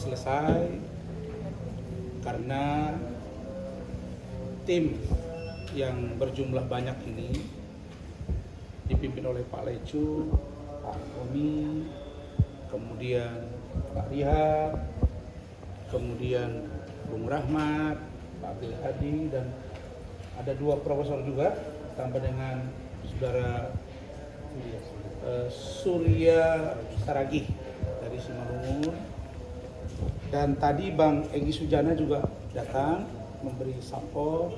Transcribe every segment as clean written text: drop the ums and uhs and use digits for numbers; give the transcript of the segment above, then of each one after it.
selesai karena tim yang berjumlah banyak ini dipimpin oleh Pak Lecu, Pak Romi, kemudian Pak Rihab, kemudian Bung Rahmat, Pak Abdul Hadi, dan ada 2 profesor juga, tambah dengan saudara Surya Saragih dari Simalungun. Dan tadi Bang Egy Sujana juga datang memberi support.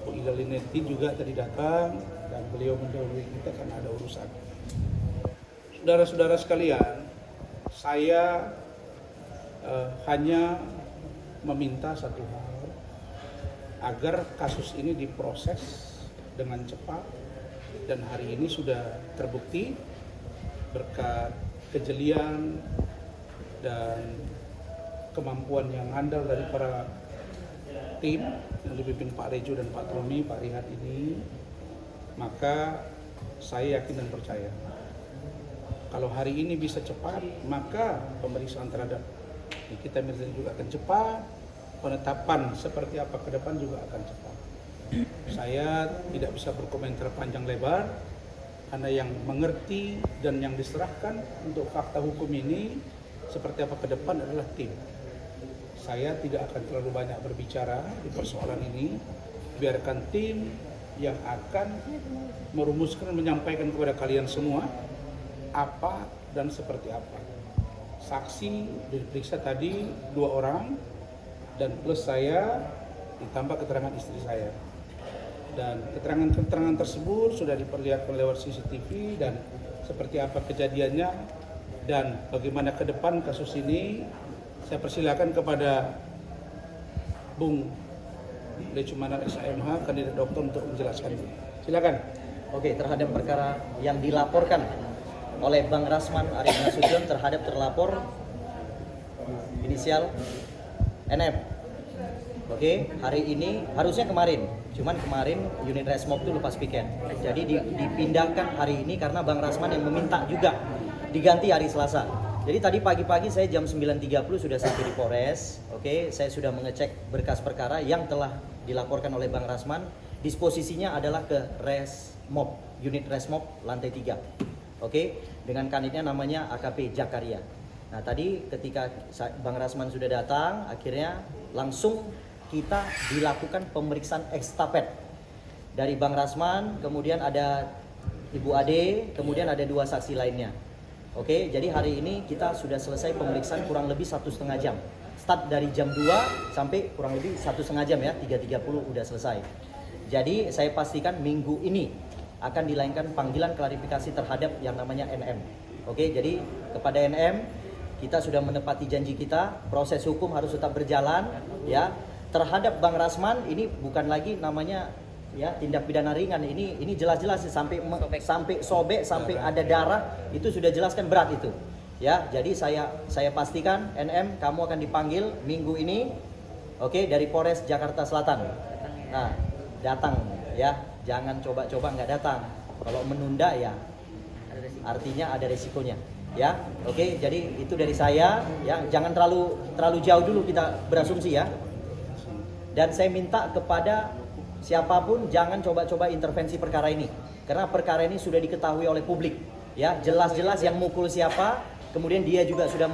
Bu Ida Linetti juga tadi datang dan beliau mendahului kita karena ada urusan. Saudara-saudara sekalian, saya hanya meminta satu hal, agar kasus ini diproses dengan cepat, dan hari ini sudah terbukti berkat kejelian dan kemampuan yang andal dari para tim yang dipimpin Pak Rejo dan Pak Romi, Pak Rihat ini, maka saya yakin dan percaya kalau hari ini bisa cepat, maka pemeriksaan terhadap Nikita Mirzani juga akan cepat, penetapan seperti apa ke depan juga akan cepat. Saya tidak bisa berkomentar panjang lebar, karena yang mengerti dan yang diserahkan untuk fakta hukum ini seperti apa ke depan adalah tim. Saya tidak akan terlalu banyak berbicara di persoalan ini, biarkan tim yang akan merumuskan dan menyampaikan kepada kalian semua apa dan seperti apa. Saksi diperiksa tadi 2 orang, dan plus saya ditambah keterangan istri saya. Dan keterangan-keterangan tersebut sudah diperlihatkan lewat CCTV dan seperti apa kejadiannya dan bagaimana ke depan kasus ini. Saya persilakan kepada Bung Lecumanar SHMH, kandidat dokter, untuk menjelaskan. Silakan. Oke, terhadap perkara yang dilaporkan oleh Bang Rasman Arief Nasution terhadap terlapor inisial NM. Oke, hari ini harusnya kemarin, cuman kemarin unit Resmob itu lepas piket. Jadi dipindahkan hari ini karena Bang Rasman yang meminta juga diganti hari Selasa. Jadi tadi pagi-pagi saya jam 9.30 sudah sampai di Polres. Oke, saya sudah mengecek berkas perkara yang telah dilaporkan oleh Bang Rasman. Disposisinya adalah ke Resmob, unit Resmob lantai 3. Oke, dengan kanitnya namanya AKP Jakaria. Nah, tadi ketika Bang Rasman sudah datang, akhirnya langsung kita dilakukan pemeriksaan ekstafet dari Bang Rasman, kemudian ada Ibu Ade, kemudian ada 2 saksi lainnya. Oke, jadi hari ini kita sudah selesai pemeriksaan kurang lebih 1,5 jam. Start dari jam 2 sampai kurang lebih 1,5 jam ya, 3.30 udah selesai. Jadi saya pastikan minggu ini akan dilakukan panggilan klarifikasi terhadap yang namanya NM. Oke, jadi kepada NM kita sudah menepati janji kita, proses hukum harus tetap berjalan ya. Terhadap Bang Rasman ini bukan lagi namanya ya tindak pidana ringan, ini jelas-jelas sampai sobek sampai ada darah, itu sudah jelaskan berat itu ya. Jadi saya pastikan NM kamu akan dipanggil minggu ini, oke, dari Polres Jakarta Selatan. Nah, datang ya, jangan coba-coba nggak datang. Kalau menunda ya artinya ada resikonya ya. Oke, jadi itu dari saya ya, jangan terlalu jauh dulu kita berasumsi ya. Dan saya minta kepada siapapun jangan coba-coba intervensi perkara ini, karena perkara ini sudah diketahui oleh publik ya, jelas-jelas yang mukul siapa, kemudian dia juga sudah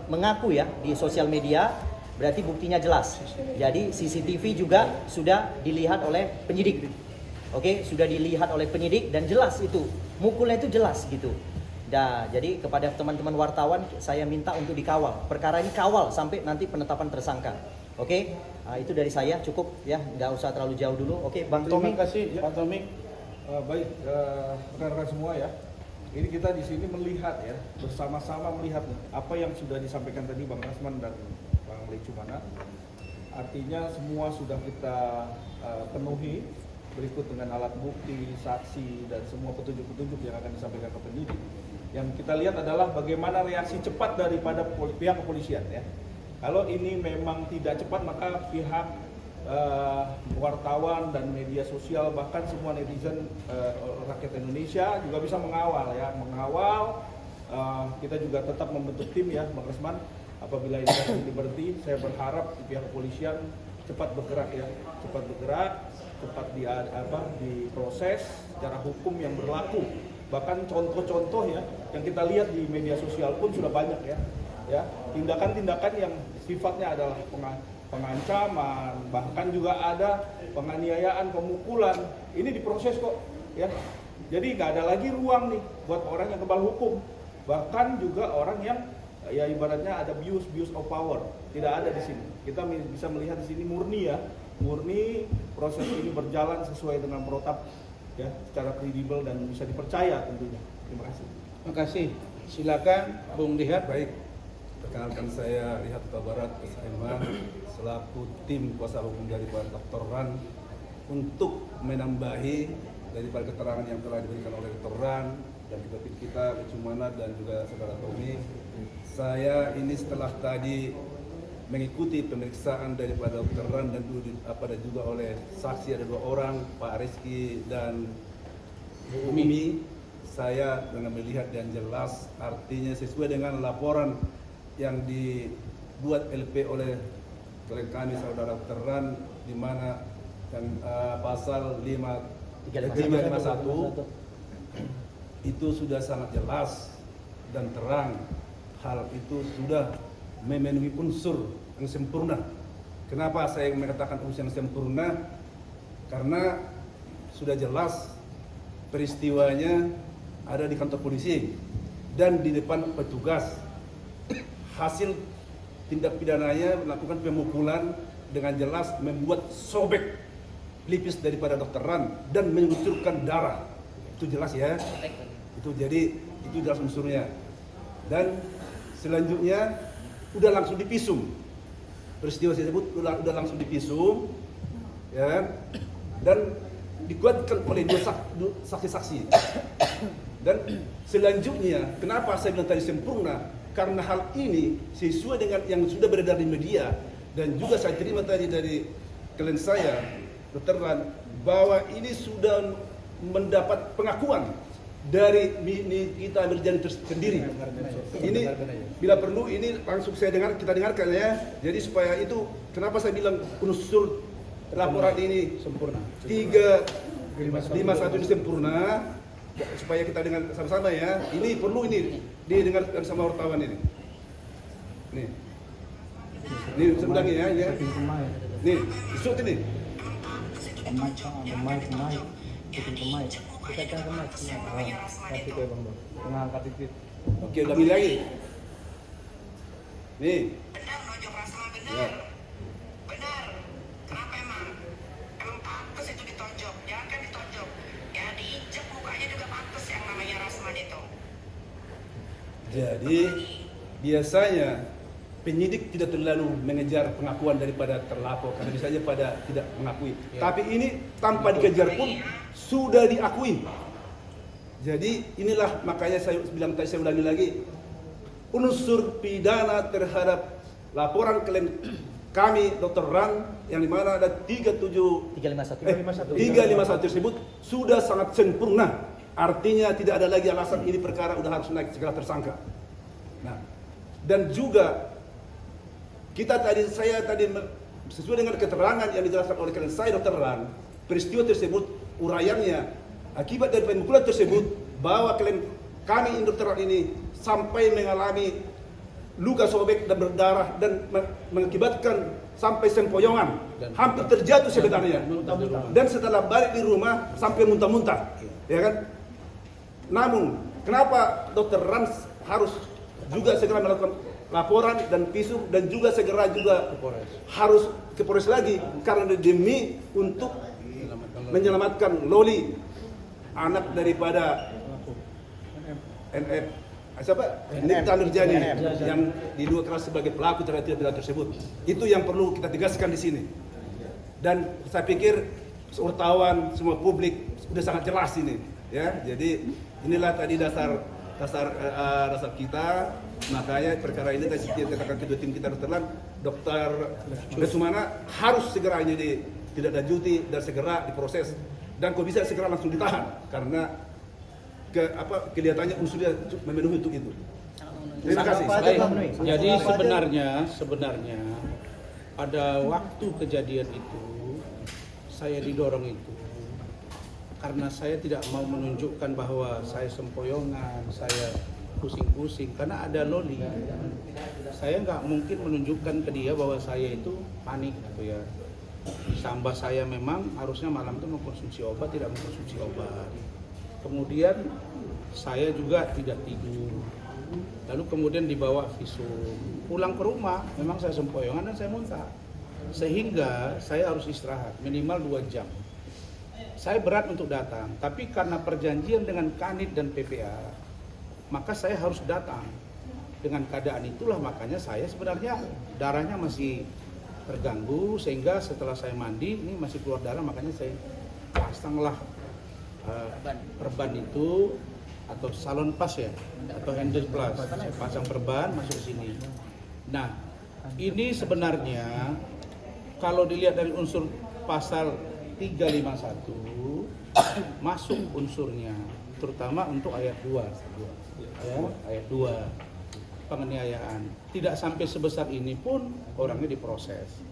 mengaku ya di sosial media, berarti buktinya jelas. Jadi CCTV juga sudah dilihat oleh penyidik. Oke, sudah dilihat oleh penyidik dan jelas itu mukulnya itu jelas gitu. Nah, jadi kepada teman-teman wartawan saya minta untuk dikawal perkara ini, kawal sampai nanti penetapan tersangka. Oke, nah, itu dari saya cukup ya, nggak usah terlalu jauh dulu. Oke, Bang Tommy. Terima kasih Pak Tommy. Baik, rekan-rekan semua ya. Ini kita di sini melihat ya, bersama-sama melihat apa yang sudah disampaikan tadi Bang Rasman dan Bang Lecumanar. Artinya semua sudah kita penuhi berikut dengan alat bukti, saksi, dan semua petunjuk-petunjuk yang akan disampaikan ke penyidik. Yang kita lihat adalah bagaimana reaksi cepat daripada pihak kepolisian ya. Kalau ini memang tidak cepat, maka pihak wartawan dan media sosial, bahkan semua netizen rakyat Indonesia juga bisa mengawal ya, kita juga tetap membentuk tim ya Bang Rasman, apabila ini akan diberhenti, saya berharap pihak kepolisian cepat bergerak ya, cepat diproses secara hukum yang berlaku. Bahkan contoh-contoh ya yang kita lihat di media sosial pun sudah banyak ya tindakan-tindakan yang sifatnya adalah pengancaman, bahkan juga ada penganiayaan, pemukulan. Ini diproses kok ya. Jadi nggak ada lagi ruang nih buat orang yang kebal hukum. Bahkan juga orang yang ya ibaratnya ada abuse of power. Tidak ada di sini. Kita bisa melihat di sini murni proses ini berjalan sesuai dengan protap ya, secara kredibel dan bisa dipercaya tentunya. Terima kasih. Terima kasih. Silakan Bung Lihat. Baik, perkenalkan saya Lihat Huta Barat SMA selaku tim kuasa hukum dari Pak Dr. Ran untuk menambahi daripada keterangan yang telah diberikan oleh Dr. Ran dan kita Lecumana dan juga saudara Tommy. Saya ini setelah tadi mengikuti pemeriksaan daripada Dr. Ran dan juga oleh saksi ada 2 orang, Pak Rizky dan Bu Umi. Saya dengan melihat dan jelas artinya sesuai dengan laporan yang dibuat LP oleh klien kami saudara Dr. Ran, di mana pasal 351 itu sudah sangat jelas dan terang. Hal itu sudah memenuhi unsur yang sempurna. Kenapa saya mengatakan unsur yang sempurna? Karena sudah jelas peristiwanya ada di kantor polisi dan di depan petugas. Hasil tindak pidananya melakukan pemukulan dengan jelas membuat sobek pelipis daripada Dr. Ran dan mengucurkan darah. Itu jelas ya. Itu jadi itu jelas unsurnya. Dan selanjutnya udah langsung dipisum. Peristiwa tersebut udah langsung dipisum, ya, dan dikuatkan oleh 2 saksi-saksi. Dan selanjutnya, kenapa saya bilang tadi sempurna? Karena hal ini sesuai dengan yang sudah beredar di media dan juga saya terima tadi dari klien saya, Dr. Ran, bahwa ini sudah mendapat pengakuan dari kita berjalan sendiri. Ini bila perlu ini langsung kita dengarkan ya. Jadi supaya itu kenapa saya bilang unsur laporan ini Sempurna. 351 ini sempurna supaya kita dengar sama-sama ya. Ini perlu ini didengarkan sama wartawan ini. Nih. Ini sebenarnya ya. Nih, isut ini. Oke, udah milih lagi. Nih. Benar, nojok Rasma benar. Ya. Benar. Kenapa emang? Emang pantas itu ditonjok. Jangan kan ditonjok. Ya diinjek mukanya juga pantas yang namanya Rasman itu. Jadi biasanya penyidik tidak terlalu mengejar pengakuan daripada terlapor karena bisa saja pada tidak mengakui. Tapi ini tanpa dikejar pun sudah diakui. Jadi inilah makanya saya bilang tadi, saya ulangi lagi, unsur pidana terhadap laporan klien kami Dr. Ran yang dimana ada 351 tersebut sudah sangat sempurna. Artinya tidak ada lagi alasan ini perkara udah harus naik segera tersangka. Nah, dan juga saya tadi sesuai dengan keterangan yang dijelaskan oleh klien saya Dr. Ran, peristiwa tersebut uraiannya akibat dari pemukulan tersebut bahwa klien kami Dr. Ran ini sampai mengalami luka sobek dan berdarah dan mengakibatkan sampai sempoyongan, hampir terjatuh sebenarnya. Dan setelah balik di rumah sampai muntah-muntah, ya kan? Namun kenapa Dr. Ran harus juga segera melakukan laporan dan visum dan juga segera juga harus ke Polres lagi karena demi untuk menyelamatkan Loli, anak daripada NF. Siapa? Nikta Nurjani yang diduga keras sebagai pelaku terhadap tindak tersebut. Itu yang perlu kita tegaskan di sini. Dan saya pikir wartawan, semua publik sudah sangat jelas ini, ya. Jadi inilah tadi dasar kita. Makanya perkara ini tadi katakan kedua tim kita Dr. Lecumana harus segera ini tidak lanjuti dan segera diproses dan kok bisa segera langsung ditahan karena kelihatannya unsurnya memenuhi untuk itu. memenuhi. Terima kasih. Apa aja Baik. Pak memenuhi? Jadi Apa aja? sebenarnya pada waktu kejadian itu saya didorong itu karena saya tidak mau menunjukkan bahwa saya sempoyongan, saya pusing-pusing karena ada loli. Saya nggak mungkin menunjukkan ke dia bahwa saya itu panik gitu ya. Ditambah saya memang harusnya malam itu mengkonsumsi obat, tidak mengkonsumsi obat. Kemudian saya juga tidak tidur. Lalu kemudian dibawa visum. Pulang ke rumah, memang saya sempoyongan dan saya muntah. Sehingga saya harus istirahat minimal 2 jam. Saya berat untuk datang, tapi karena perjanjian dengan Kanit dan PPA, maka saya harus datang. Dengan keadaan itulah makanya saya sebenarnya darahnya masih terganggu, sehingga setelah saya mandi ini masih keluar darah, makanya saya pasanglah perban itu atau salon pas ya, atau handle plus. Saya pasang perban masuk ke sini. Nah, ini sebenarnya kalau dilihat dari unsur pasal 351 masuk unsurnya, terutama untuk ayat 2 ya, ayat 2 penganiayaan. Tidak sampai sebesar ini pun orangnya diproses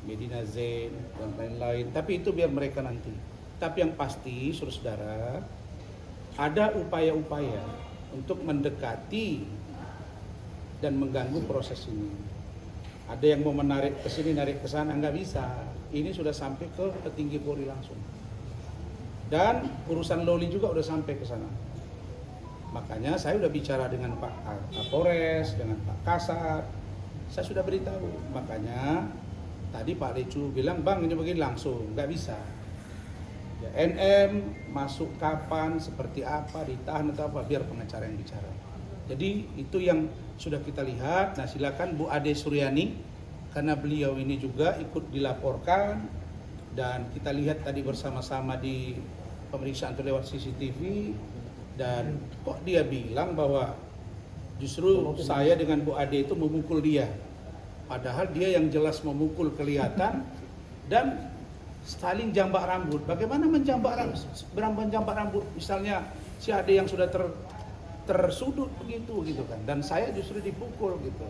Medina Zain dan lain-lain, tapi itu biar mereka nanti. Tapi yang pasti saudara-saudara, ada upaya-upaya untuk mendekati dan mengganggu proses ini. Ada yang mau menarik ke sini, narik ke sana, nggak bisa. Ini sudah sampai ke petinggi Polri langsung. Dan urusan loli juga udah sampai ke sana. Makanya saya udah bicara dengan Pak Kapolres, dengan Pak Kasat. Saya sudah beritahu. Makanya tadi Pak Lecu bilang, Bang ini begini langsung, nggak bisa. Ya, NM masuk kapan, seperti apa, ditahan atau apa, biar pengacara yang bicara. Jadi itu yang sudah kita lihat. Nah silakan Bu Ade Suryani, karena beliau ini juga ikut dilaporkan dan kita lihat tadi bersama-sama di pemeriksaan itu lewat CCTV. Dan kok dia bilang bahwa justru saya dengan Bu Ade itu memukul dia, padahal dia yang jelas memukul kelihatan dan saling jambak rambut. Bagaimana menjambak rambut? Misalnya si Ade yang sudah tersudut begitu gitu kan, dan saya justru dipukul gitu.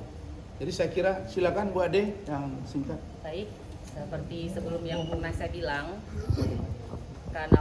Jadi saya kira silakan Bu Ade yang singkat. Baik, seperti sebelum yang pernah saya bilang, karena